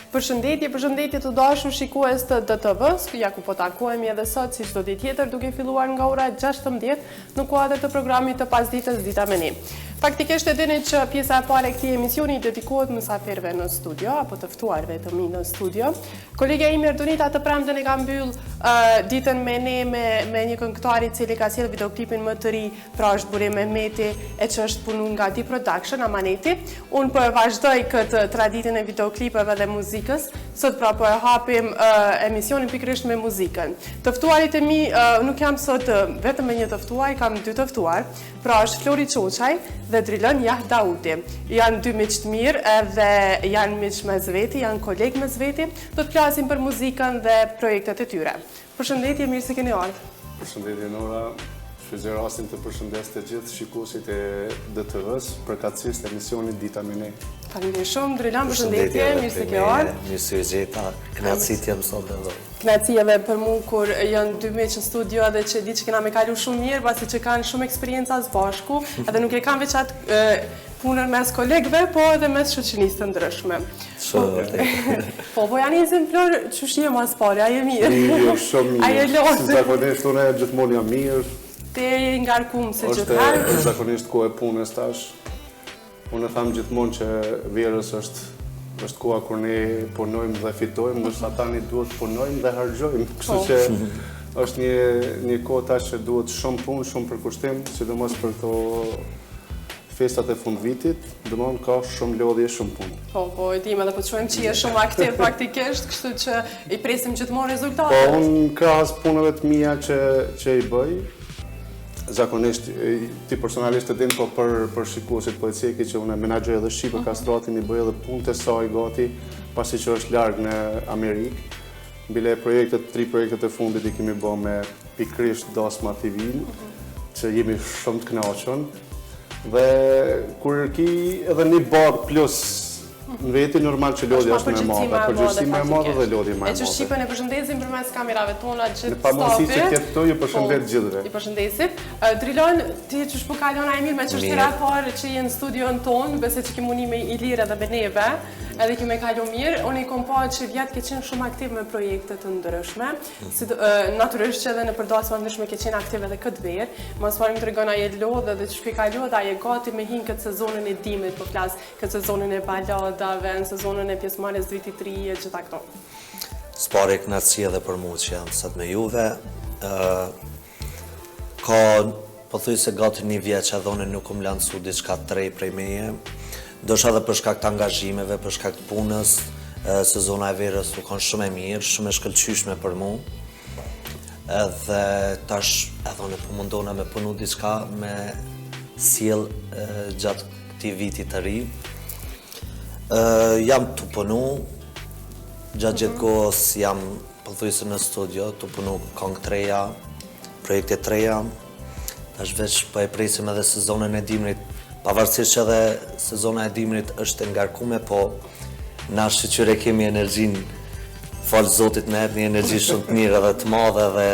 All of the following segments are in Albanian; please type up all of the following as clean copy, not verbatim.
Përshëndetje të dashur shikues të DTV-s, ja ku po takohemi edhe sot si çdo ditë tjetër duke filluar nga ora 16 në kuadër të programit të pasdites Dita me ne. Faktikisht e dini që pjesa e parë e këtij emisioni dedikohet mysafirëve në studio apo të ftuarve të mi në studio. Kolegja ime Erdonita të premten e ka mbyll ditën me ne me një këngëtar i cili ka sjellë videoklipin më të ri, pra është Burim Mehmeti, e që është punuar nga D Production Amaneti. Unë po e vazhdoj këtë traditën e videoklipeve dhe muzikës. Sot pra po e hapim emisionin pikërisht me muzikën. Të ftuarit e mi nuk jam sot vetëm me një të ftuar, kam dy të ftuar. Pra është Flori Çoçaj dhe Drilon Yahdauti. Janë dy miq të mirë edhe janë miq mes veti, janë kolegë mes veti. Do të flasim për muzikën dhe projektet e tyre. Përshëndetje, mirë se keni ardhur. Përshëndetje Nora. Shfrytëzoj rastin të përshëndes të gjithë shikuesit e DTV-s, përkatësisht të emisionit Dita me ne. Faleminderit shumë, Drilon, përshëndetje, mirë se ke ardhur. Mirë se u gjeta, kënaqësi të jam sot edhe. Kënaqësi edhe për mua kur janë dy miq në studio edhe që di që kena me kalu shumë mirë, pasi që kanë shumë eksperjenca së bashku, edhe nuk e kanë veç atë punën mes kolegëve, po edhe mes shoqërisë të ndryshme. Shumë vërtet. Po janë një Flor, çush je mas pari, a je mirë? Jo, shumë mirë. A je lodhur? Si zakonisht unë gjithmonë jam mirë. Te je ngarkuar se gjithherë. Është zakonisht kohë e punës tash. Unë tham gjithmonë që verës është koha kur ne punojmë dhe fitojmë, ndërsa tani duhet punojmë dhe harxojmë. Kështu që është një kohë tash që duhet shumë punë, shumë përkushtim, sidomos për këto festat e fundvitit, domthonë ka shumë lodhje, shumë punë. Po, e dim edhe po të shohim që je shumë aktiv faktikisht, kështu që i presim gjithmonë rezultate. Po, unë krahas punëve të mia që i bëj, zakonisht ti personalisht e din, po për shikuesit po e ceki që unë menaxhoj edhe Shqipër Kastratin, i bëj edhe punët e saj gati, pasi që është larg në Amerikë. Bile tri projektet e fundit i kemi bërë me pikërisht dasma civil, që jemi shumë të kënaqur. Dhe kur ki edhe një barë plus në veti, normal që lodhja është me madhe, përgjithësime e madhe dhe lodhja me madhe. E që Shqipën e përshëndesim përmes kamerave tona gjithë në pamësi që këtë këto ju përshëndet gjithëve. I përshëndesim. Drilon, ti që shpo kalon a e mirë me që është tira parë që jenë në studion tonë, bese që kemi unime i lirë edhe me neve, edhe kemi kalu mirë. Unë i kom pa që vjetë ke qenë shumë aktiv me projekte të ndryshme, natyrisht që edhe në përdasma të ndryshme ke qenë aktiv edhe këtë verë. Mas parim të regon a je lodhe dhe që shpi kalu dhe a je gati me hinë këtë sezonën e dimit, po flas, këtë sezonën e baladave, në sezonën e pjesëmarrjes vitit të ri e gjitha këto. S'pari kënaqësi edhe për mua që jam sot me juve. Ka pothuajse gati një vjet që edhe unë nuk më lancu diçka të re prej meje. Ndoshta edhe për shkak të angazhimeve, për shkak të punës, sezona e verës u kanë shumë e mirë, shumë e shkëlqyeshme për mua. Edhe tash edhe unë po mundona me punu diçka me sjell gjatë këtij vitit të ri. Jam të punu, gjatë gjithë kohës jam pothuajse në studio, të punu këngë të reja, projekte të reja. Tash veç po e presim edhe sezonën e dimrit, pavarësisht që edhe sezona e dimrit është e ngarkuar, po na shqyre kemi energjinë, falë Zotit na jep një energji shumë të mirë edhe të madhe dhe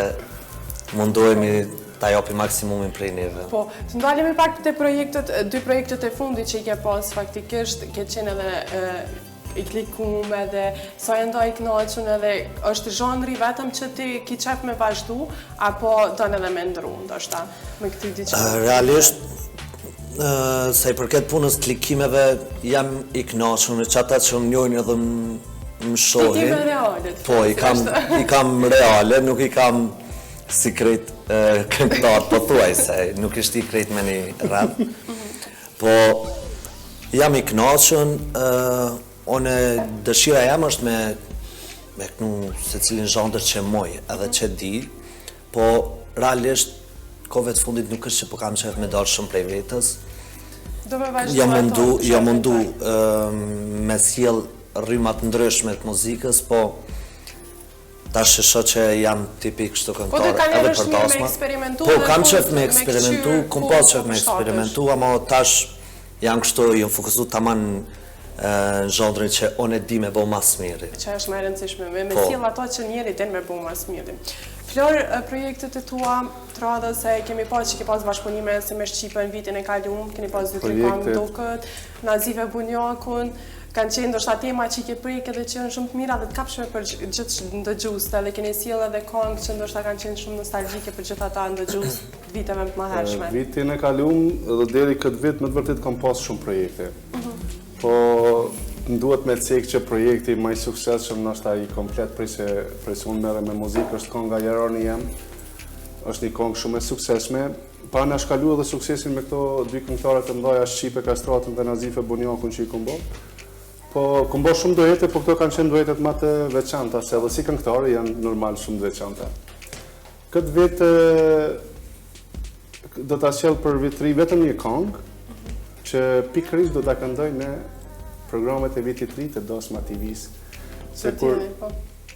mundohemi ta japim maksimumin prej neve. Po, të ndalemi pak te dy projektet e fundit që i ke pas faktikisht, ke qenë edhe i klikuar edhe sa e ndaj kënaqur edhe është zhanri vetëm që ti ki qef me vazhdu apo don edhe me ndru ndoshta me këtë diçka. Realisht sa i përket punës klikimeve jam i kënaqur me çata që më njohin edhe më shohin. Klikime reale. Po, i kam reale, nuk i kam sikret këngëtar, po thuajse, nuk është i krejt me një rap. Po jam i kënaqur, unë dëshira jam është me kënu se cilin zhandër që moj edhe që di, po realisht kove të fundit nuk është që po kam qef me dalë shumë prej vetës. Jam mundu me sjell rrymat ndryshme të muzikës, po tash e shoh që jam tipik kështu këngëtar edhe për dasma. Po kam qef me eksperimentu, kom pas qef me eksperimentu, ama tash jam kështu, jam fokusu taman në zhandrin që unë e di me bo mas miri. Që është më e rëndësishme, me sjell ato që njeri den me bo mas miri. Flor, projektet e tua të radhës se kemi pas që ke pas bashkëpunime se me Shqipën vitin e kaluar, keni pas dy këngë duket, Nazive Bunjakun, kanë qenë ndoshta tema që i ke prek edhe që janë shumë të mira dhe të kapshme për gjithë ndëgjuesit, edhe keni sjellë edhe këngë që ndoshta kanë qenë shumë nostalgjike për gjithë ata ndëgjues të viteve më të mëhershme. Vitin e kaluam edhe deri këtë vit më të vërtet kam pas shumë projekte. Po duhet me cek që projekti më i suksesshëm ndoshta i komplet prej se unë merrem me muzikë është kënga Jaroni Jem. Është një këngë shumë e suksesshme. Pa na shkalu edhe suksesin me këto dy këngëtare të mëdha shqipe Kastratën dhe Nazife Bunjakun që i kom bë. Po kom bë shumë duete, po këto kanë qenë duetet më të veçanta, se edhe si këngëtarë janë normal shumë të veçanta. Këtë vit do ta sjell për vitri vetëm një këngë që pikërisht do ta këndoj në programet e vitit të ri të Dosma TV-s. Se kur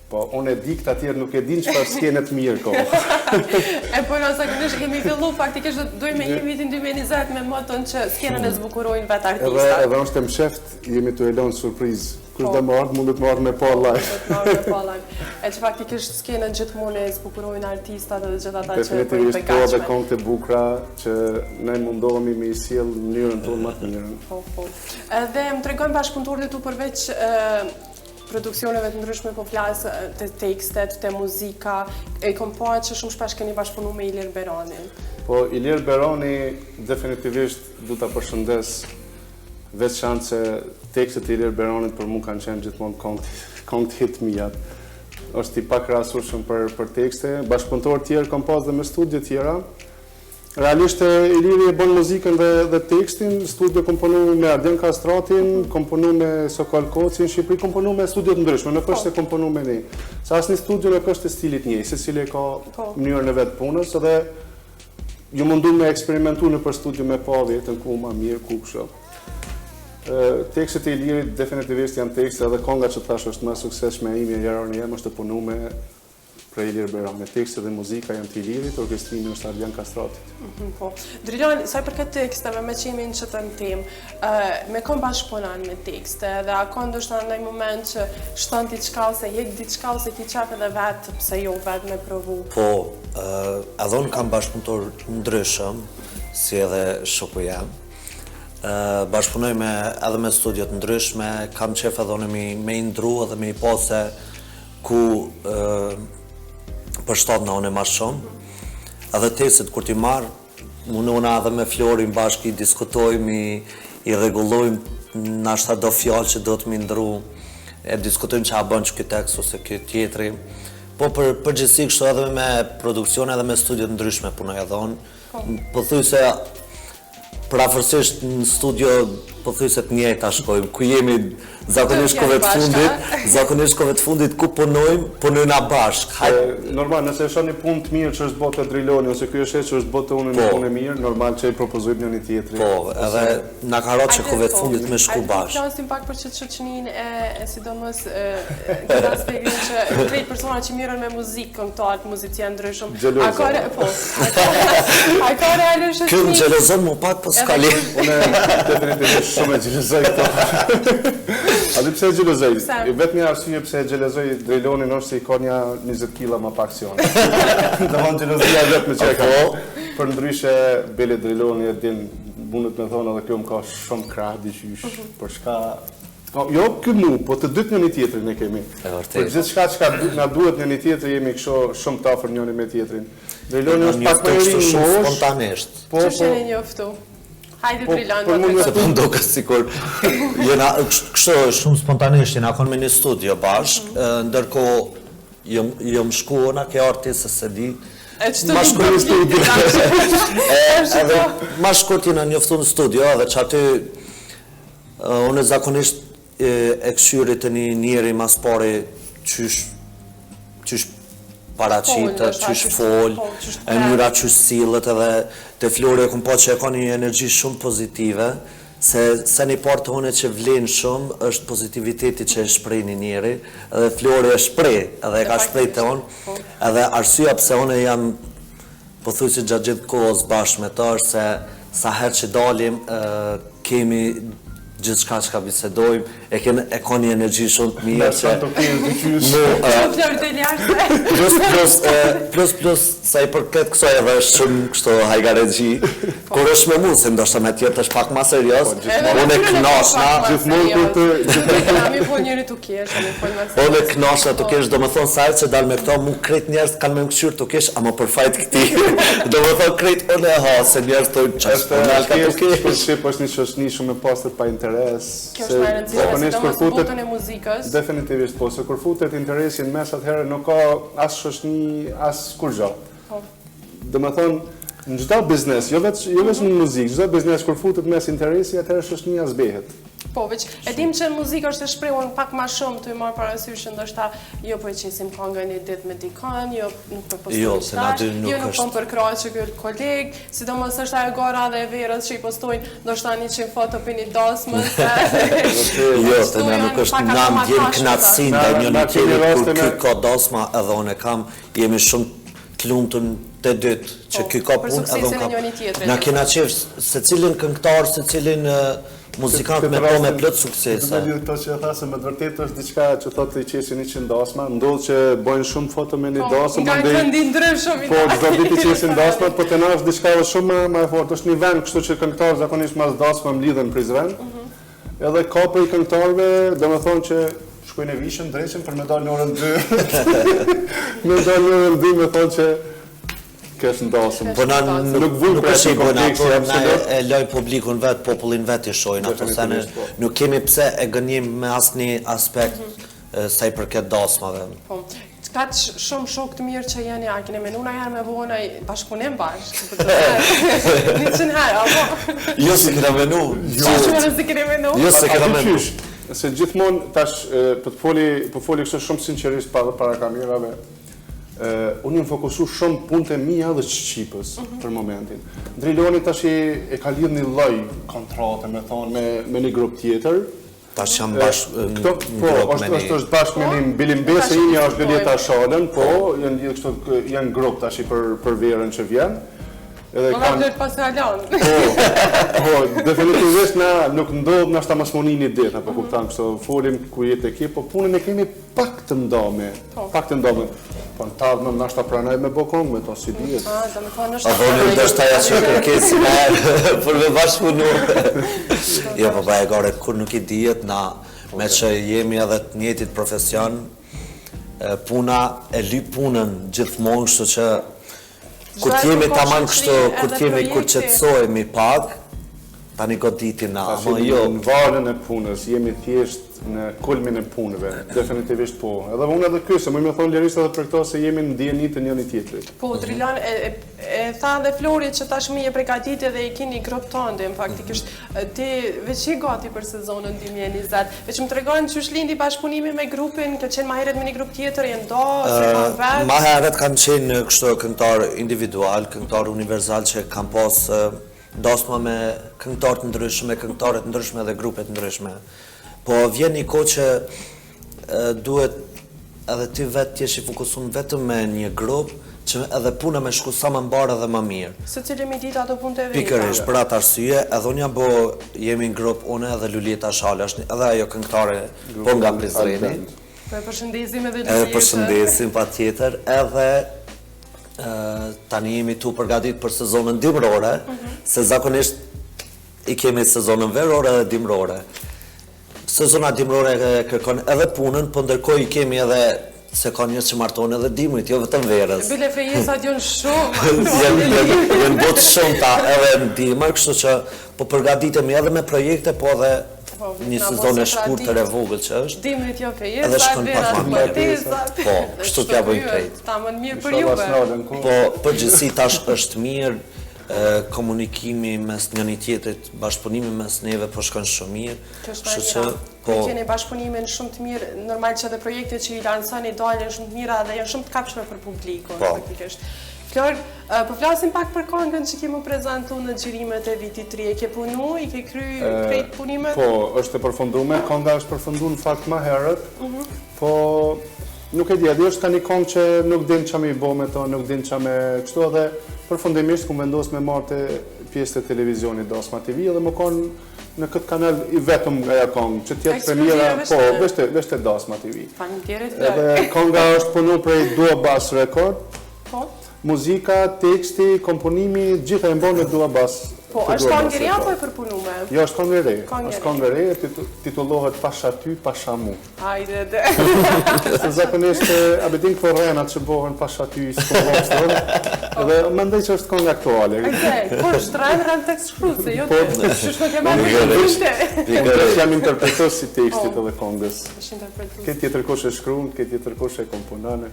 po, unë e di këtë atjerë nuk e din çfarë skene të mirë ko. E po nëse kemi fillu faktikisht dojmë me një vitin 2020 me moton që skenën e zbukurojnë vetë artistat. Edhe është e msheft, jemi të e lënë surprizë. Kush do më ardhë, mundet më ardhë me pa live. E që faktikisht skenën gjithmonë e zbukurojnë artistat dhe gjithë ata që Definitivisht po dhe këngë të bukura që ne mundohemi me i sjell në mënyrën tonë më të mirën. Po. Dhe më tregojnë bashkëpunëtorët tu përveç produksioneve të ndryshme po flasë të tekstet, të muzika, e kom pa që shumë shpesh keni bashkëpunu me Ilir Beranin. Po, Ilir Berani definitivisht du ta përshëndes veçantë se tekstet e Ilir Beranit për mu kanë qenë gjithmonë këngë të hit mijat. Është i pakrahasueshëm për tekste, bashkëpunëtorë tjerë kam pas dhe me studio tjera. Realisht Iliri e bën muzikën dhe tekstin, studio komponu me Arden Kastratin, komponu me Sokol Koci në Shqipëri, komponu me studio të ndryshme, nuk është se komponu me ne. Se asnjë studio nuk është e stilit njëjtë, secili ka mënyrën e vet punës edhe ju mundu me eksperimentu në për studio me pa vetën ku ma mirë, ku kështu. Tekstet e Ilirit definitivisht janë tekste edhe konga që tash është më suksesshme e imi e Jaroni Jem është të punu me për Ilir Berani. Tekstet dhe muzika janë të Ilirit, orkestrimi është Ardian Kastratit. Po. Drilon, sa për këtë teksteve me që jemi në që të në tim, me kom bashkëpunan me tekste dhe a ka ndoshta në moment që shton t'i qka ose jek diçka ose ki qef edhe vetë, pse jo vetë me provu? Po, edhe unë kam bashkëpunëtor ndryshëm, si edhe shoku jam. Bashkëpunoj edhe me studiot ndryshme, kam qef edhe unë me i ndru edhe me i pose ku përshtat në unë e ma shumë. Edhe tekstet kur t'i marë, unë edhe me Florin bashkë i diskutojmë, i rregullojmë nashta do fjallë që do t'mi ndru, e diskutojmë që a bën që këtë tekst ose këtë tjetri. Po përgjithësi kështu edhe me produksione edhe me studiot ndryshme punoj edhe unë. Po thuj se prafërsisht në studio po thuj se të njëjta shkojmë, ku jemi zakonisht kove të fundit ku punojna bashkë. Normal, nëse është një punë të mirë që është botë e Driloni, ose kjo është që është botë unë një punë e mirë, normal që i propozojmë një tjetri. Po, edhe na ka rrotë që kove të fundit me shku bashkë. Flasim pak për shoqërinë e sidomos këtë aspektin që krejt persona që mirën me muzikë, këngëtarë, muzicianë ndryshëm. A ka realisht shoqëri? Kënë gjelozon mu pak po s'kali. Unë definitivisht shumë e gjelozoj këto. A di pse e gjelozoj? Vetë një arsye pse e gjelozoj Drilonin është se i ka një 20 kg më pak se unë. Domthon gjelozia vetë me çka. Për ndryshe Bele Driloni e din mundet me thonë edhe kjo më ka shumë krah diqysh. Për shka jo ky mu, po të dytë njëri tjetrin e kemi. Për gjithçka që na duhet njëri tjetri jemi kështu shumë të afër njëri me tjetrin. Driloni është pak më i ri shumë spontanisht. Ç'është e njoftu? Hajde Drilon, se po ndoka sikur jena kështu shumë spontanisht jena kon me një studio bashk, ndërkohë jam shkuar ke artistë se di. Ma shkurt në studio. Edhe ma shkurt jena njoftu në studio edhe që aty unë zakonisht e këshyrit të një njeri mas pari qysh paracitë, qysh folë, e njëra qysh silët edhe të Flori e kom po që e ka një energji shumë pozitive, se një partë të hune që vlenë shumë është pozitiviteti që e shprej një njeri, edhe Flori e shprej, edhe e ka shprej të unë, edhe arsyeja pse unë jam, po thuj që gjatë gjithë kohës bashkë me të është se sa herë që dalim kemi gjithçka që ka bisedojmë, e ka një energji shumë të mirë që Sa të kenë të qysh. Flor të lartë. plus sa i përket kësaj edhe është shumë kështu hajgaregji. Kur është me mua, se ndoshta me tjetër është pak më serioz. Unë e knoshna, Gjithmonë Kami po njëri tu kesh, kami po njëri unë e knoshna tu kesh, domethënë sa herë që dal me këto, mu krejt njerëz kanë më këshyr tu kesh, ama për fajt këtij. Domethënë krejt unë e ha se njerëz thonë çfarë ka tu kesh. Për shqip është një shoqëni shumë e pastër pa interes. Kjo është më e rëndësishme, sidomos në botën e muzikës. Definitivist po, se kur futet interesi në mes atëherë nuk ka as shoqëni, as kur gjë. Domethënë në çdo biznes, jo vetëm në muzikë, çdo biznes kur futet mes interesi, atëherë shoqënia zbehet. Po, veç, e dim që në muzikë është e shprehur pak më shumë të i marrë parasysh që ndoshta jo po e qesim këngën një ditë me dikën, jo nuk po postojmë Jo, se na dy nuk jo nuk po përkrahë ky koleg, sidomos është ajo gara dhe e verës që i postojnë ndoshta 100 foto për një dasmës. Jo, se na nuk është nam vjen knatësi ndaj njëri tjetrit kur ky ka dasma edhe unë kam, jemi shumë të lumtur të dytë që ky ka punë edhe unë kam. Na kena qef secilin këngëtar, secilin muzikant me po me plot suksese. Do të thotë që tha se me vërtet është diçka që thotë të qesin 100 dasma, ndodh që bëjnë shumë foto me një dasmë, nga këndi ndryshëm. Po, çdo ditë qesin dasma, po të na është diçka shumë më e fortë, është një vend, kështu që këngëtarët zakonisht mas dasma mlidhen prizren. Edhe ka për këngëtarëve, domethënë që shkojnë e vishën, dreqen për me dalë në orën 2. Me dalë në orën 2 me thonë që kesh ndasëm. Po na nuk është i bëna, po na e loj publikun vet, popullin vet i shohin ato se nuk kemi pse e gënjim me asnjë aspekt sa i përket dasmave. Po. Ka shumë shok të mirë që jeni, a keni menuar herë me vona bashkëpunim bashkë. 100 herë, apo? Jo se kena menu. Jo se kena menu. Se gjithmonë tash po foli kështu shumë sinqerisht para kamerave. Unë jam fokusu shumë punët e mia dhe Shqipës për momentin. Driloni tash e ka lidhur një lloj kontrate me thonë me një grup tjetër. Tash jam bashkë në grup me një. Po, është bashkë me një Bilimbese, një është Gëlieta Shalën, po, janë grup tash për verën që vjen. Edhe kanë pas halon. Po, definitivisht na nuk ndodh na mos muni një ditë, apo kupton kështu, folim ku jetë ekip, po punën e kemi pak të ndome. Pak të ndome. Po në tavë na shta pranoj me bokong me to si dihet. Domethënë është. Apo nuk është ajo që kërkesi për me bashkëpunu. Jo, po e gore kur nuk i dihet na me që jemi edhe të njëjtit profesion, puna e lyp punën gjithmonë, kështu që kur t'jemi taman kështu, kur qetësohemi pak, tani goditin na, ama jo. Në valën e punës, jemi thjesht në kulmin e punëve, definitivist po. Edhe unë edhe ky, se më thonë lirisht edhe për këto se jemi në ndjenjë të njëri tjetrit. Po, Drilon, e tha dhe Flori që tashmë e përgatitë dhe i keni grup tënde, faktikisht ti veç je gati për sezonën 2020. Veç më tregon çu lindi bashkëpunimi me grupin, ka qenë më herët me një grup tjetër, janë do, se kanë vetë. Më herët kanë qenë kështu këngëtar individual, këngëtar universal që kanë pas dasma me këngëtar të ndryshëm, me këngëtarë të ndryshme dhe grupe të ndryshme. Po vjen një kohë që duhet edhe ti vetë t'jesh i fokusuar vetëm me një grup që edhe puna me shku sa më mbarë dhe më mirë. Se cili mi ditë ato punë të vetë. Pikërisht, për atë arsye, edhe unë jemi në grup unë edhe Lulieta Shalë, është edhe ajo këngëtare po nga Prizreni. Po e përshëndesim edhe Lulieta. E përshëndesim patjetër, edhe tani jemi tu përgatitur për sezonën dimrore, se zakonisht i kemi sezonën verore dhe dimrore. Sezona dimrore kërkon edhe punën, po ndërkohë i kemi edhe se ka njerëz që martohen edhe dimrit, jo vetëm verës. Bile fejesat janë shumë. Janë botë shumë ta edhe në dimër, kështu që po përgatitemi edhe me projekte, po edhe një sezon e shkurtër e vogël që është. Dimrit jo fejesat, verat martesat. Po, kështu t'ja bëjmë krejt. Ta më mirë për juve. Po, përgjithësi tash është mirë, komunikimi mes njëri tjetrit, bashkëpunimi mes neve po shkon shumë mirë. Kështu që po keni bashkëpunimin shumë të mirë, normal që edhe projektet që i lansoni dalin shumë të mira dhe janë shumë të kapshme për publikun faktikisht. Flor, po flasim pak për këngën që kemi prezantuar në xhirimet e vitit 3. E ke punu, i ke krejt punimet? Po, është e përfunduar, kënga është përfunduar në fakt më herët. Po nuk e di, është tani këngë që nuk din çfarë më bëj me to, nuk din çfarë me kështu edhe përfundimisht ku vendos me marrë pjesë të televizionit Dasma TV dhe më kanë në këtë kanal i vetëm nga ja kongë, që tjetë premiera, po, vesh të dasma TV. Faleminderit. Edhe konga është punu prej Dua Bass Record, Po. muzika, teksti, komponimi, gjitha e mbonë në Dua Bass. Po, është kongë e re apo e përpunume? Jo, është kongë e re. Kongë e Është re. kongë e re, titullohet Pasha ty, Pasha mu. Hajde dhe. Se zakonisht a bedin këto rrenat që bohen Pasha ty, s'po vostron. Edhe mendoj që është kongë aktuale. Okej, po është rren tekst shkruese, jo Po, të. Shush nuk e marrë të. Pikërisht jam interpretues si tekstit edhe kongës. Është interpretues. Këtë tjetër kush e shkruan, këtë tjetër kush e komponon.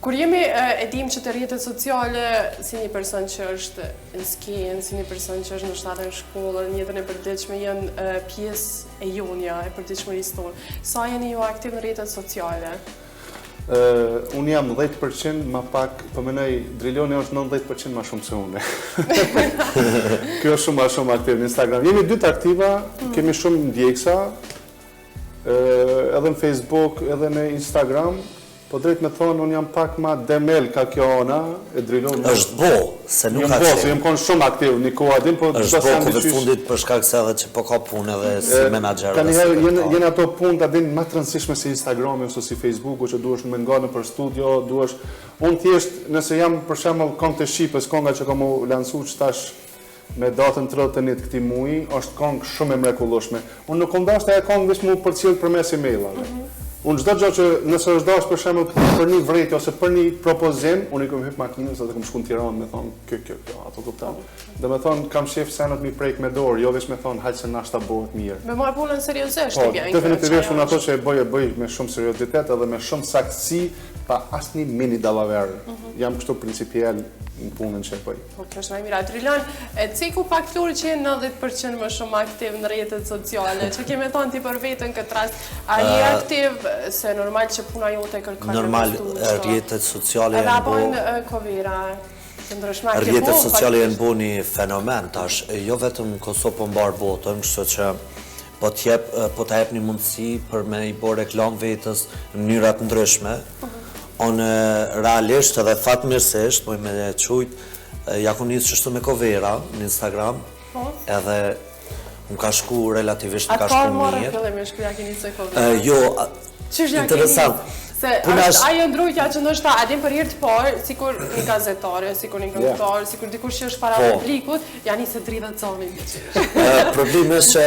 Kur jemi e dim që të rrjetet sociale si një person që është në skenë, si një person që është në shtatën shkollë, në jetën e përditshme janë pjesë e jonja, e përditshmërisë tonë. Sa jeni ju aktiv në rrjetet sociale? Unë jam 10% ma pak, përmenoj Driloni është 90% ma shumë se unë. Kjo është shumë ma shumë aktiv në Instagram. Jemi dy të aktiva, kemi shumë ndjeksa, edhe në Facebook, edhe në Instagram, po drejt me thonë, unë jam pak ma demel ka kjo ona, e Driloni. Është bo, se nuk ka qenë. Jam konë shumë aktiv, një kohë adin, po është bo këve fundit për shkak se edhe që po ka punë edhe si menager. Ka njëherë jenë ato punë adin ma të rëndësishme si Instagrami ose si Facebooku, që duhesh me nga në për studio, duhesh... Unë thjesht, nëse jam për shembull kongë të Shqipës, konga që kam u lansu që tash me datën 31 këtij muaji, është kongë shumë e mrekullueshme. Unë nuk kam dashur ajo kongë vetëm për cilë përmes emailave. Unë çdo gjë që nëse është dashur për shembull për një vretje ose për një propozim, unë i kam hip makinës ose kam shku në Tiranë me thonë kjo, ato kupton. Do të thonë kam shef senat mi prek me dorë, jo vetëm me thonë hajtë se nashta bëhet mirë. Me marr punën seriozisht Po, e vjen. definitivisht unë ato që e bëj me shumë seriozitet edhe me shumë saktësi, pa asnjë mini dallaver. Jam kështu principial në punën që e bëj. Po, kjo është më mirë. Trilon, ciku pak flori që je 90% më shumë aktiv në rrjetet sociale, që kemi thonë ti për veten këtë rast, a je aktiv se normal që puna jote kërkon normal rrjetet sociale janë bo kovera. Rrjetet sociale janë bo një fenomen tash, jo vetëm në Kosovë po mbar botën, kështu që po ta jep një mundësi për me i bo reklam vetës në mënyra të ndryshme. Unë realisht edhe fatmirësisht, moj me qujt, ja ku njësë qështu me kovera në Instagram, edhe më ka shku relativisht më ka shku mirë. Atë marrë fillim e shkuja keni se kovera? Jo, interesant. Se ajo ndrujtja që ndoshta adin për herë të parë, sikur një gazetare, sikur një këngëtar, sikur dikush që është para publikut, janë një se dridhet zonin. Problemi është që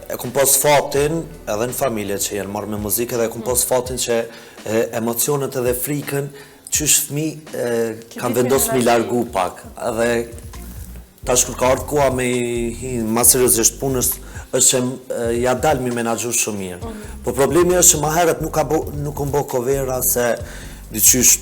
e kom pos fatin, edhe në familje që jenë marrë me muzikë, edhe e kom pos fatin që emocionet edhe frikën, qysh fmi kanë vendosë mi largu pak. Edhe ta shkur ka ardhë koha me hi ma seriosisht punës, është që ja dalë mi menagju shumë mirë. Po problemi është që ma herët nuk më bo kovera se diqysh,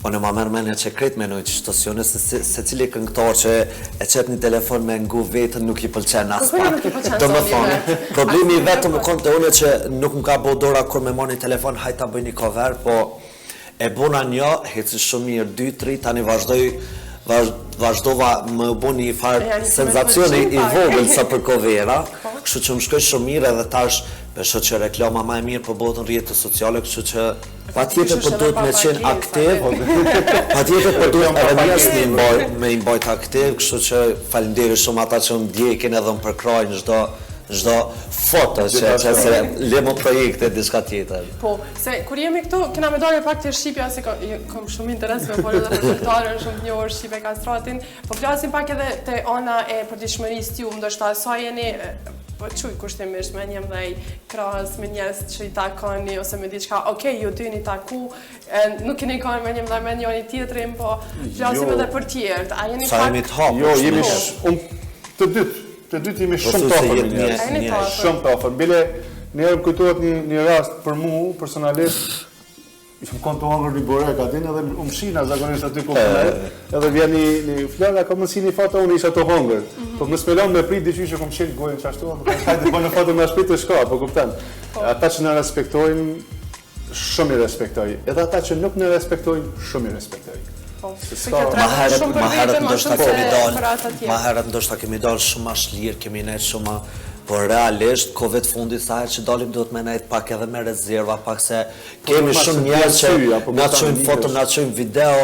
po në ma mërë menja që kretë menoj që shtosione, se cili këngëtar që e qep një telefon me ngu vetën nuk i pëlqen as pak. Do më thonë, problemi vetëm më konë të une që nuk më ka bo dora kur me marrë një telefon, hajta bëj një cover, po e bona një, heci shumë mirë, 2-3, tani vazhdova më bo një farë senzacioni i vogël sa për kovera, kështu që më shkoj shumë mirë edhe tash, besho që reklama ma e mirë për botën rrjetet sociale, kështu që pa tjetër për duhet me qenë aktiv, pa tjetër për duhet edhe njës me imbajt aktiv, kështu që falimderi shumë ata që më djekin edhe më përkrajnë çdo foto që se lemo projekte diçka tjetër. Po, se kur jemi këtu, kena me dalë pak të Shqipja, se kom shumë interes me folë edhe për këngëtarën, shumë të njohur Shqipe Kastratin, po flasim pak edhe te ana e përditshmërisë t'ju, ndoshta sa jeni po quj kushtimisht me një mdhej krahas me njerëz që i takoni ose me diçka, okej, ju dy një taku, nuk keni kanë me një mdhej me njëri tjetrin, po flasim edhe për tjerët. A jeni Sa jemi të hapur? Jo, jemi të dytë jemi shumë të afër me njerëz. Shumë të afër. Bile njerë më kujtohet një rast për mu, personalisht, më konë të hangër një borek atin edhe më shina zakonisht aty kuptohet. Edhe vjen një flora, ka mësi një foto, unë isha të hangër. Po më smelon me prit diqy që kom qenë gojën qashtu, hajde bënë foto me shpit të shka, po kuptan. Ata që në respektojnë, shumë i respektoj. Edhe ata që nuk në respektojnë, shumë i respektoj. Ma herët ndoshta kemi dalë shumë ma shlirë, kemi nejtë shumë ma... Por realisht, kove të fundit sa herë që dalim duhet me nejtë pak edhe me rezerva, pak se kemi shumë njerë që na qojmë foto, na qojmë video,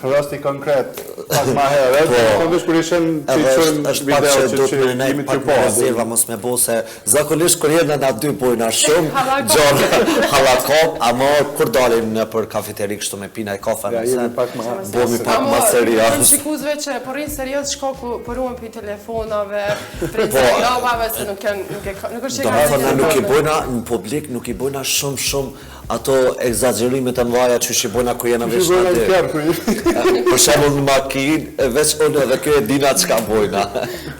Rasti konkret, pas ma herë, këndesh kur ishen që i qënë është pak video që duhet me që nejtë jemi pak të me po. rezerva mos me bo se zakonisht kur jena na dy bojna shumë gjonë halakop, ama kur dalim në për kafeteri kështu me pina e kafe Ja, në jemi sen, pak ma... bomi pak ma Për serios. shikuzve që përrin serios shko përruan për telefonave, për Instagramave, se nuk është që Do me thënë, nuk i bojna në publik, nuk i bojna shumë ato egzagerimet e mdhaja që i bojna ku jena veç në dy. Për shembull në makinë, veç unë edhe kjo e dina çka bojna.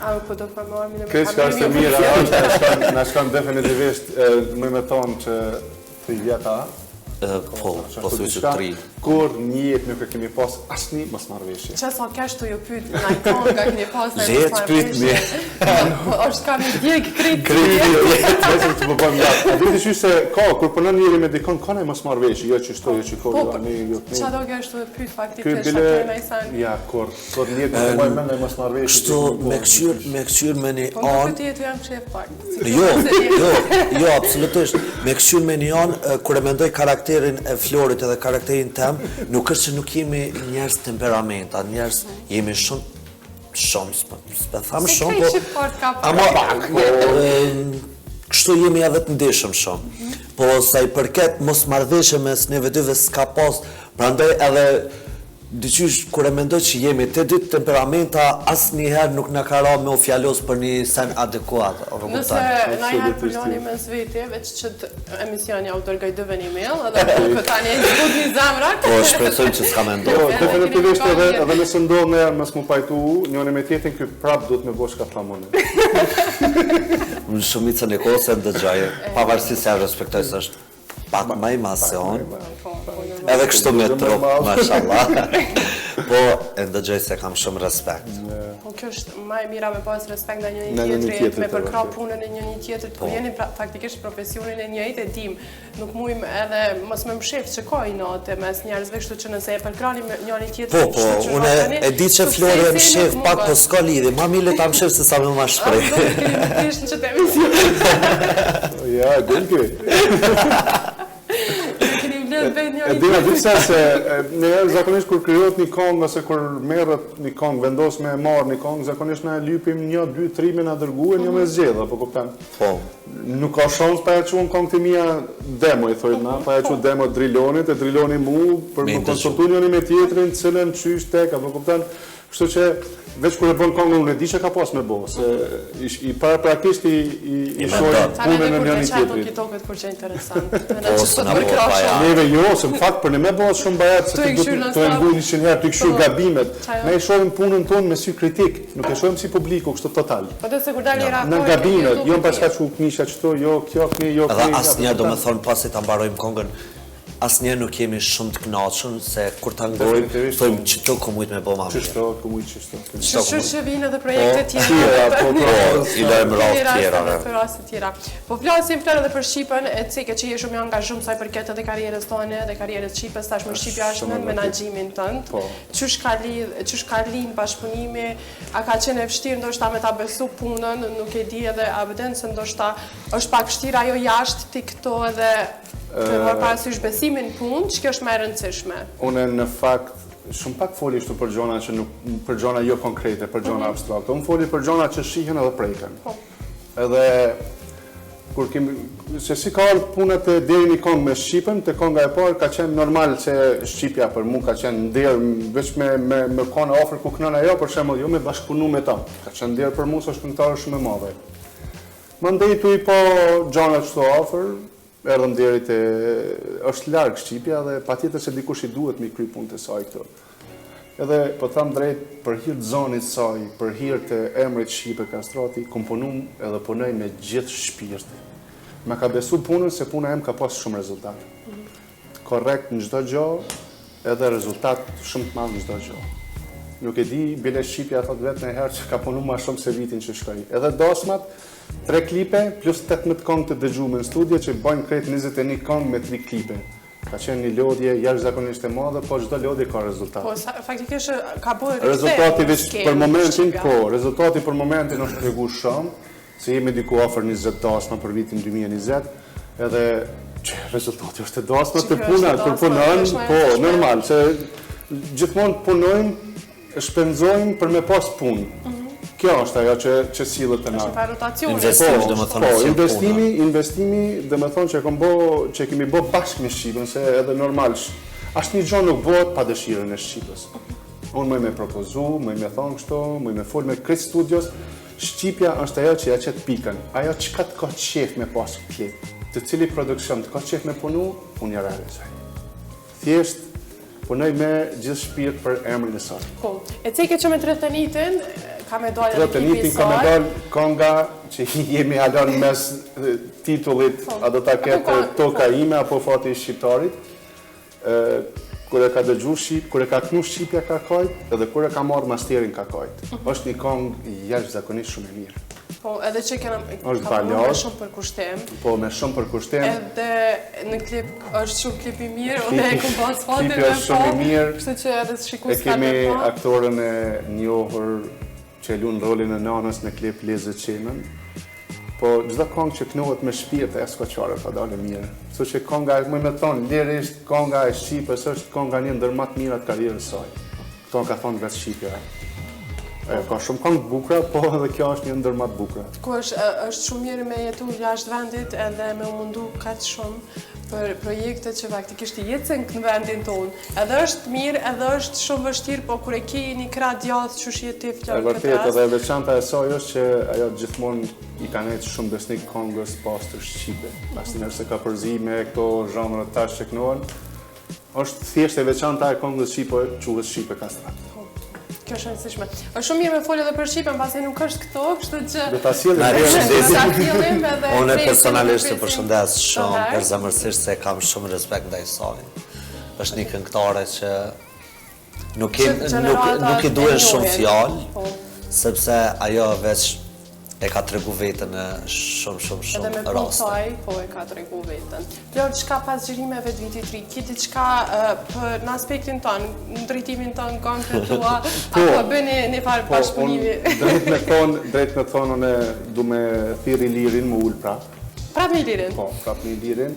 A, po do të marrë me Këtë që është e mira, na shkon definitivisht me thonë që 3 vjeta, Po thuj që 3. kur një jetë nuk e kemi pas asnjë mos marrëveshje. Që sa kesh të ju pyt në ikon nga këni pas në Let pyetni. është kam i djeg kritë. Vetëm të bëjmë jashtë. A do të thësh se kur punon njëri me dikon kanë mos marrëveshje, jo që shto, jo që Po, kohë, jo që do kesh të pyt Ky faktikisht bile, atë në isan. ja, kur një jetë nuk bëjmë me mos marrëveshje. Kështu me këshyr me një Po nuk anë. të jetu jam shef pak. Jo, absolutisht. Me këshyr me një anë, kur e mendoj karakterin e Florit edhe karakterin tem, nuk është që nuk jemi njerëz temperamenta, njerëz jemi shumë, s'pe thamë Se shumë, kej që fort ka ama pak. kështu jemi edhe të ndeshëm shumë. Po sa i përket mos marrëveshje mes neve dyve s'ka pas, prandaj edhe dyqysh kur e mendoj që jemi të dy temperamenta, asnjëherë nuk na ka ra me u fjalos për një sen adekuat. Nëse na herë përloni me zveti, veç që emisioni au dërgoj dëve një mail, edhe për tani e zbut një zamrak. Po shpresoj që s'ka me Jo, ndodhë. definitivisht edhe nëse ndodh ne mos mu pajtu, njëri me tjetrin ky prap duhet me bosh ka thamone. Në shumicën e kohës e ndëgjaj, pavarësisht se ja respektoj se është pak më i madh se unë. Edhe kështu me trup, mashallah. Po e ndëgjoj se kam shumë respekt. Po kjo është më e mira me pas respekt ndaj Ndaj njëri njëri tjetrit, tjetrit, me përkrah vërtet. punën e njëri tjetrit, kur jeni faktikisht profesionin e njëjtë e dim. Nuk mujm edhe mos më mshef që ka i natë mes njerëzve, kështu që nëse e përkrahni me njëri tjetrin. Po, unë e di që Flori e mshef pak, po s'ka lidhje. Ma mile ta mshef se sa me ma shprej. Ishtë në që të emision. Ja, gënky. Keni vlerë vetë E njëri dina tjetrit. disa se ne zakonisht kur krijohet një këngë ose kur merret një këngë, vendos me marr një këngë, zakonisht na e lypim 1, 2, 3 me na dërguën, jo me zgjedh, apo kupton? Po. Nuk ka shans pa ja çuar këngë të mia demo i thojnë na, pa ja çuar demo Drilonit, e Driloni mu për Me më ndëshu. konsultuar njëri me tjetrin, cilën çysh tek, apo kupton? Kështu që veç kur e bën këngën unë e di që ka pas me bo, se i paraprakisht i shoh Tani punën dhe e kur njëri veçan nuk tjetrit. i toket kur që interesant. Po, se na po paja. Neve jo, se në fakt për ne me bëhet shumë bajat se Tu i ti këshyr duhet në të stop. ngull 100 herë, të këshyr Po. gabimet. Qajo. Ne i shohim punën tonë me sy kritik, nuk e shohim si publiku kështu total. Po dhe se kur dali raport. Në gabimet, jo pas ka çu knisha çto, jo kjo kni, jo Edhe kni. asnjëherë do me thonë pasi ta mbarojmë këngën, asnjëherë nuk jemi shumë të kënaqur se kur ta ngojmë, Definitivisht. thojmë çto komujt me bë më mirë. Çështë, ku mujt çështë. Që vinë edhe projekte tjera. tjera, po, I lajmë rrallë tjera. Për raste tjera. Po flasim flet edhe për Shqipën, e cike që je shumë i angazhuar sa i përket edhe karrierës tonë dhe karrierës Shqipës, tashmë Shqipja është në menaxhimin tënd. Po. Çush ka lidh bashkëpunimi, a ka qenë e vështirë ndoshta me ta besu punën, nuk e di edhe a vjen se ndoshta është pak vështirë ajo jashtë ti këto edhe të marr parasysh besimin në punë, që kjo është më e rëndësishme. Unë në fakt shumë pak foli kështu për gjona që nuk për gjona jo konkrete, për gjona abstrakte. Unë foli për gjona që shihen edhe preken. Po. Edhe kur kemi se si ka ardhur punët e deri një këngë me Shqipën, te kënga e parë ka qenë normal se Shqipja për mua ka qenë nder veç me kënë afër ku kënon ajo, për shembull, jo me bashkëpunu me ta. Ka qenë nder për mua se është këngëtar shumë e madhe. Mandej tu i po gjona çto afër, erdhëm deri te është larg Shqipja dhe patjetër se dikush i duhet mi kry punët e saj këtu. Edhe po tham drejt për hir të zonit saj, për hir të emrit Shqipe Kastrati, komponum edhe punoj me gjithë shpirti. Ma ka besu punën se puna em ka pas shumë rezultat. Korrekt në çdo gjë, edhe rezultat shumë të madh në çdo gjë. Nuk e di, bile Shqipja thot vetë në herë që ka punu ma shumë se vitin që shkoj. Edhe dosmat, 3 klipe plus 18 këngë të dëgjuar në studio që bojnë krejt 21 këngë me 3 klipe. Ka qenë një lodhje jashtëzakonisht e madhe, po çdo lodhje ka rezultat. Po faktikisht ka bërë Rezultati për momentin, po, rezultati për momentin është tregu shumë, se jemi diku afër 20 dasma për vitin 2020, edhe që rezultati është e dasma të puna, për punën, po, normal, se gjithmonë punojmë, shpenzojmë për me pas punë. Kjo është ajo që sillet te na. Është një rotacion. Investimi, domethënë, si investimi, domethënë që kemi bë bashkë me Shqipën, se edhe normal, asnjë gjë nuk bëhet pa dëshirën e Shqipës. Unë më me propozu, më me thonë kështu, më me fol me Krit Studios, Shqipja është ajo që ja qet pikën. Ajo çka të ka qef me pas klip, të cili produksion të ka qef me punu, unë ja realizoj. Thjesht punoj me gjithë shpirt për emrin e saj. Po. E ceke që me Tretenitin, ka me dalë edhe klipi i Tretenitin ka me saj. dalë konga që jemi alon mes titullit, a do ta ketë toka ime apo fati i shqiptarit. Kur e ka dëgju kur e ka knu Shqipja Kakajt, edhe kur e ka marrë masterin Kakajt. Është një këngë jashtëzakonisht shumë e mirë. Po, edhe që ka Është me balad. shumë për kushtem. Po, me shumë për kushtem. Edhe në klip është shumë klip i mirë, unë e kom pas fatin Klipi është shumë i mirë. Kështu që edhe E shikues kanë kemi me pa. aktorën e njohur që lun rolin e nanës në klip Lezë Qenën. Po çdo këngë që knohet me shpirt e s'ka çfarë pa dalë mirë. Kështu që kënga, më me thonë, lirisht kënga e Shqipës është kënga një ndër më të mira të karrierës së saj. Kto ka thonë vetë Shqipja. Ka shumë këngë të bukura, po edhe kjo është një ndër më të bukura. Ku është shumë mirë me jetu jashtë vendit edhe me u mundu kaq shumë për projekte që faktikisht i jetën në vendin tonë. Edhe është mirë, edhe është shumë vështirë, po kur e ke një krah djathtë që shihet ti E fjalë vërtet, edhe e veçanta e saj është që ajo gjithmonë i ka nejtë shumë besnik këngës pastër shqipe. Asnjëherë se ka përzi me këto zhanre tash që knohen. Është thjesht e veçanta e këngës shqipe, quhet Shqipe Kastrat. Kjo është e rëndësishme. Është shumë mirë me folë edhe për Shqipën, pasi nuk është këto, kështu që Do ta sjellim Na sillim edhe Unë presim, personalisht e presim. përshëndes shumë Aha. përzemërsisht se kam shumë respekt ndaj saj. Është një këngëtare që nuk i duhen shumë fjalë, Po. sepse ajo veç e ka tregu veten në shumë Edhe me punë raste. saj, po e ka tregu veten. Flor, çka pas xhirimeve të vitit 3, ki diçka për në aspektin tonë, në drejtimin tonë këngëve tua, apo bëni një farë bashkëpunimi? drejt me thonë, unë du me thirr Ilirin më ul prap. Prap me Ilirin? Po, prap me Ilirin.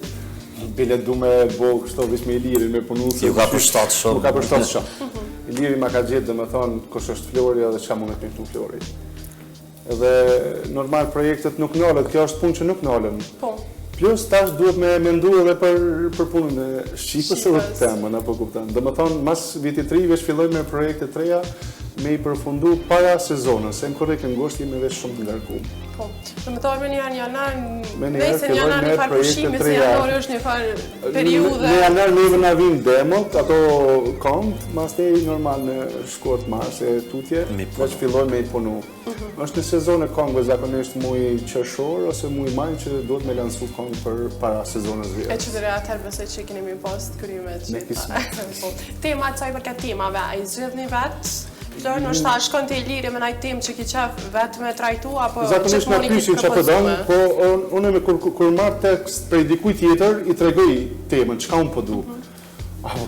Bile du me bo kështu veç me Ilirin, me punu se... Ju ka përshtat shumë. Ju ka përshtat shumë. Iliri ma ka gjetë dhe me thonë kush është Flori edhe çka mund të këtu Flori. Edhe normal projektet nuk nalët, kjo është punë që nuk nalën. Po. Plus tash duhet me mendu edhe për punën e Shqipës edhe të temën, apo kupton. Do të thonë mas vitit 3 veç filloj me projekte të reja me i përfundu para sezonës, se në korrekt në ngosht jemi veç shumë të ngarkuar. Po. Do të thonë me një janar, Me një nëse një janar filloj një me farë projekte pushimi, të se reja. janari është një farë periudhe. Në janar neve na vin demot, ato këngë, mastej normal në shkurt mars e tutje, veç filloj me i punu. Është në sezon e këngëve zakonisht muj qershor ose muj maj që duhet me lansu këngë për para sezonës E vjetër. që të atëherë besoj që keni mi post krymet Me kismet. Po. Tema të saj përket temave, a i zhjith një vetë? Flor, në shta shkon të i liri me najtë temë që ki qef vetë me trajtu, apo Zakonisht na gjithmoni ki pyesin të çfarë don, propozume? po unë kur marr tekst prej dikujt tjetër i tregoj temën, çka unë po du.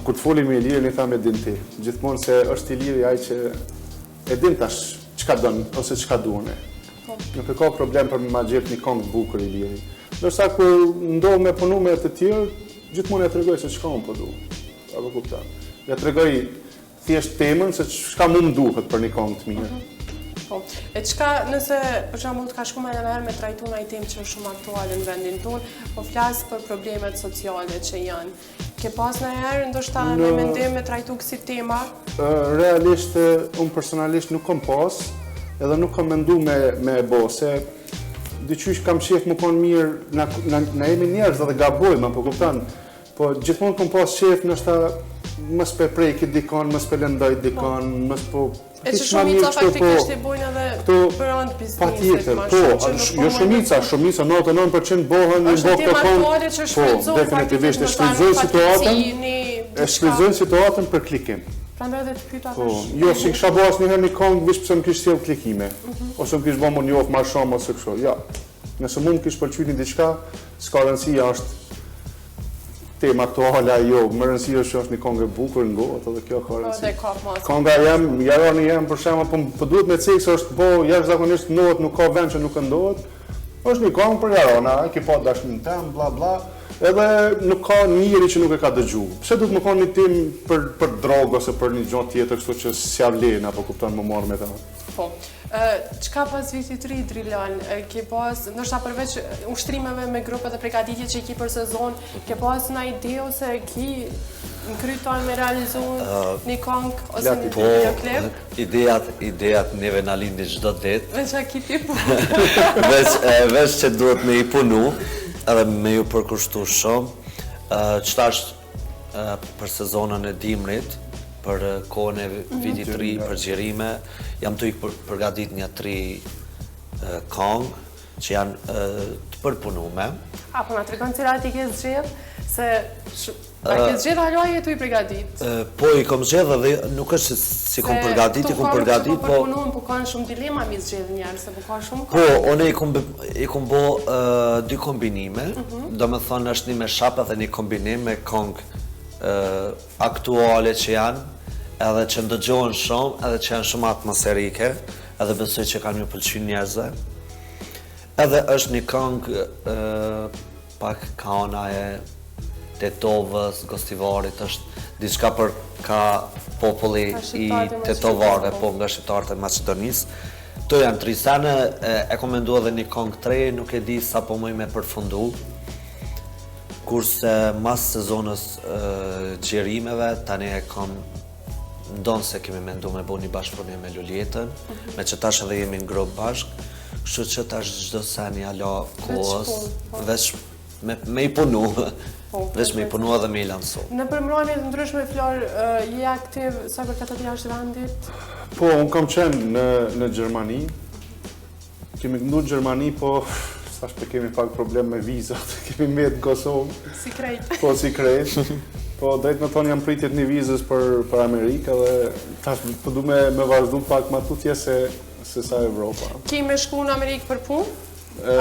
Kur të folim me Ilirin i tham e din ti. Gjithmonë se është Iliri ai që e din tash çka don ose çka duan. Nuk e ka problem për ma gjetë një këngë të bukur Iliri. Ndërsa kur ndoh me punu me të tjerë, gjithmonë ja tregoj se çka unë po du. Apo kupton. Ja tregoj thjesht temën se çka më duhet për një këngë të mirë. Po. E qka nëse, për shembull, të ka shku me herë me trajtu në temë që është shumë aktuale në vendin tonë, po flasë për problemet sociale që janë. Ke pas në herë, ndoshta me mendim me trajtu kësi tema? Realisht, unë personalisht nuk kom pas, edhe nuk kom mendu me bo, se dyqysh kam qef më konë mirë, na jemi njerëz dhe gabojmë, po kupton, po gjithmonë kom pas qef nështë mës pe prej këtë dikon, mës pe lëndoj dikon, mës po... E që shumica faktikisht i bojnë edhe për anë biznesit. Pa tjetër, po, jo shumica, 99% bohen në është bok të tema konë. aktuale që shfrytëzohen Definitivisht, e shfrytëzojnë situatën për klikim. Prandaj edhe të pyeta Po, tash. jo, si kisha bërë asnjëherë një këngë vish pse më kish sjell klikime, ose më kish bërë më njoh më shumë ose kështu. Jo. Nëse mund kish pëlqyer diçka, s'ka rëndësia është tema aktuale ajo, më rëndësia është që është një këngë e bukur ngohet edhe kjo ka Po, dhe rëndësi. ka mas. Kënga jam, jaroni jam për shembull, po duhet me cek se është bo jashtëzakonisht ndohet, nuk ka vend që nuk ndohet. Është një këngë për jarona, ai ki pa dashnin tem, bla bla. Edhe nuk ka njeri që nuk e ka dëgju. Pse duhet më ka një tim për drogë ose për një gjë tjetër, kështu që s'ja vlen apo kupton më marr me ta. Po. Çka pas vitit të ri Drilan, ke pas, ndoshta përveç ushtrimeve me grupe dhe përgatitje që i ki për sezon, ke pas në ide ose ki në kryton me realizu një kong ose një videoklip? Ideat neve na lindi çdo ditë. Veç a ki ti punë. Veç që duhet me i punu, edhe me ju përkushtu shumë. Qëta është për sezonën e dimrit, për kohën e vitit të ri, për xhirime, jam të i përgatit një 3 kong që janë të përpunume. Apo na tregon cilat i ke zgjedh, se a ke zgjedh aloje tu i përgatit? Po i kom zgjedh dhe nuk është si kom përgatit, i kom përgatit, po... Po kanë shumë dilema mi zgjedh njerë, se po ka shumë Po, one i kom bo 2 kombinime, do me thonë është një me shap edhe një kombinim me kong aktuale që janë, edhe që ndëgjohen shumë, edhe që janë shumë atmosferike, edhe besoj që kanë ju pëlqy njerëzve. Edhe është një këngë pak kana e Tetovës, Gostivarit, është diçka për ka populli i Tetovare, po nga shqiptarët e Macedonisë. To janë 3 sene, e komendua dhe një këngë 3, nuk e di sa po mëj me përfundu. Kurse mas sezonës xhirimeve, tani e kam ndonë se kemi mendu me bo një bashkëpunim me Luljetën, me që tash edhe jemi në grupë bashkë, kështu që tash çdo sen ja la kohës, veç me i punu, veç me i punu edhe me i lansu. Në përmbrojmje të ndryshme, Flor, je aktiv sa për katër jashtë vendit? Po, unë kam qenë në Gjermani, kemi këndu në Gjermani, po thash për kemi pak problem me vizat, kemi me të Kosovë. Si krejt. Po, si krejt. Po, drejt me thonë jam pritit një vizës për Amerikë dhe tash po du me vazhdu pak ma tutje se sa Evropa. Ki me shku në Amerikë për punë?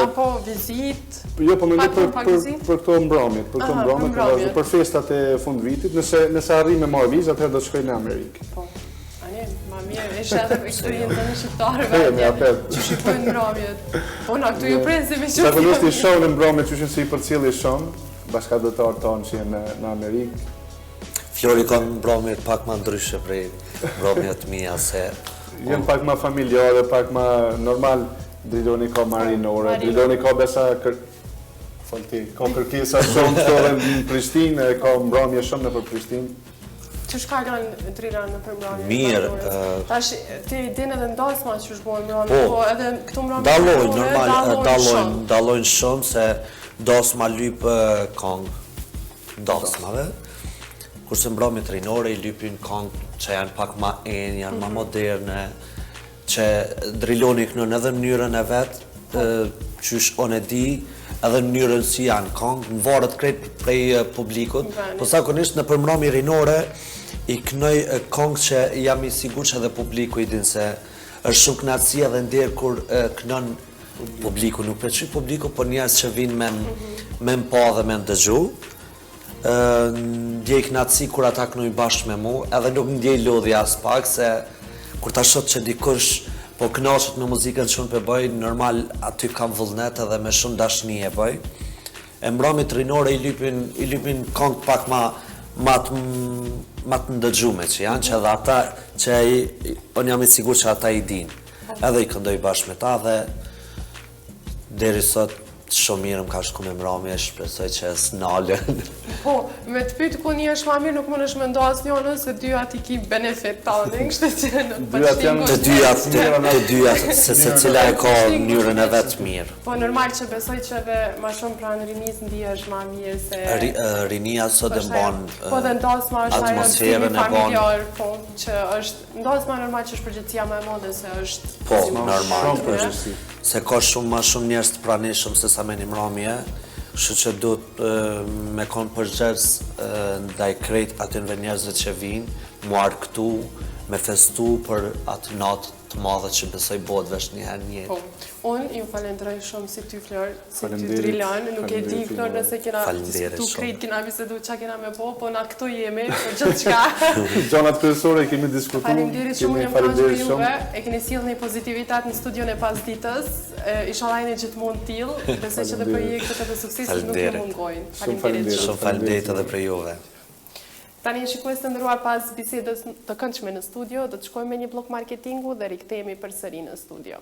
Apo vizit? Jo, po me ndu për këto mbromjet, për festat e fund vitit, nëse arri me marrë vizë, atëherë do të shkoj në Amerikë. Po, ma mirë, ishte edhe eksperiencë në shqiptarëve që shikojnë mbromjet. Po, na këtu ju presim i shumë. Zakonisht i shohë në mbromjet që si i përcjellë i shumë, bashkëdhetarë tonë që jenë në Amerikë. Flori ka mbromjet pak ma ndryshe prej mbromjet mija se... Jenë pak ma familjare, pak ma normal, Driloni ka marinore, Driloni ka besa ka kërkesa shumë të dhe në Prishtinë, ka mbromje shumë në për Prishtinë. Që shka kanë Drilon në për mbromje? Mirë. Tash, ti din edhe ndosma që shbojnë mbromje, po edhe këtu mbromje... Dalojnë, normal, dalojnë shumë se dosma lypë kongë dosmave, kurse mbromje trinore i lypin kongë që janë pak ma enë, janë ma moderne, që Driloni kënën edhe mënyrën e vetë, qysh onë e di, edhe mënyrën si janë kongë, në varët krejt prej publikut, po zakonisht në përmbromje rinore i kënoj kongë që jam i sigur që edhe publiku i din se është shumë knatësi edhe ndirë kur kënën publiku, nuk preqy publiku, po njerës që vinë me më pa dhe me më dëgju. Ndjej knatësi kur ata kënoj bashkë me mu, edhe nuk ndjej lodhja as pak, se kur ta shot që dikush po knaqet me muzikën që unë për bëj, normal aty kam vullnet edhe me shumë dashni e bëj. E mbromjet rinore i lypin kongë pak ma të ndëgjume që janë, që edhe ata që unë jam i sigur që ata i din. Edhe i këndoj bashkë me ta dhe deri sot shumë mirë më ka shku me mbromje, shpresoj që s'nalën. Po, me të pytë ku një është ma mirë, nuk më nëshë me ndohas njënë, se dyat i ki benefit të anë, kështë që në përshtingu. Të dyat, se cila e ka njërën e vetë mirë. Po, normal që besoj që edhe ma shumë pranë rinis në di është ma mirë se... Rinia sot e mbanë po, dhe ndohas ma është atmosferën e familjar, po, që është... Ndohas ma normal që është përgjithësia me modë, se është... Po, normal. Se ka shumë ma shumë njerës të pranishëm se sa me një mbromje, kështu që duhet me konë përgjegjës ndaj krejt atënve njerëzve që vinë, muar këtu, me festu për atë natë të të madhe që besoj bëhet vesh një herë në Po, jetë. unë ju falenderoj shumë si ty Flor, si ty Faleminderit, Trilan, nuk e di faleminderit, Flor Flora. nëse kena Faleminderit tu shumë. krejt kena bisedu çka kena me po na këtu jemi për gjithçka. Gjanat kryesore kemi diskutuar. Faleminderit shumë, kemi jam kënaqur për faleminderit juve. shumë. E keni sjellë një pozitivitet në studion e pasditës. Inshallah jeni gjithmonë tillë, besoj që dhe projektet e suksesit nuk ju Faleminderit. mungojnë. Shumë Faleminderit shumë. Shumë faleminderit edhe për juve. Tani shikues të nderuar, pas bisedës të këndshme në studio, do të shkojmë me një blok marketingu dhe rikthehemi përsëri në studio.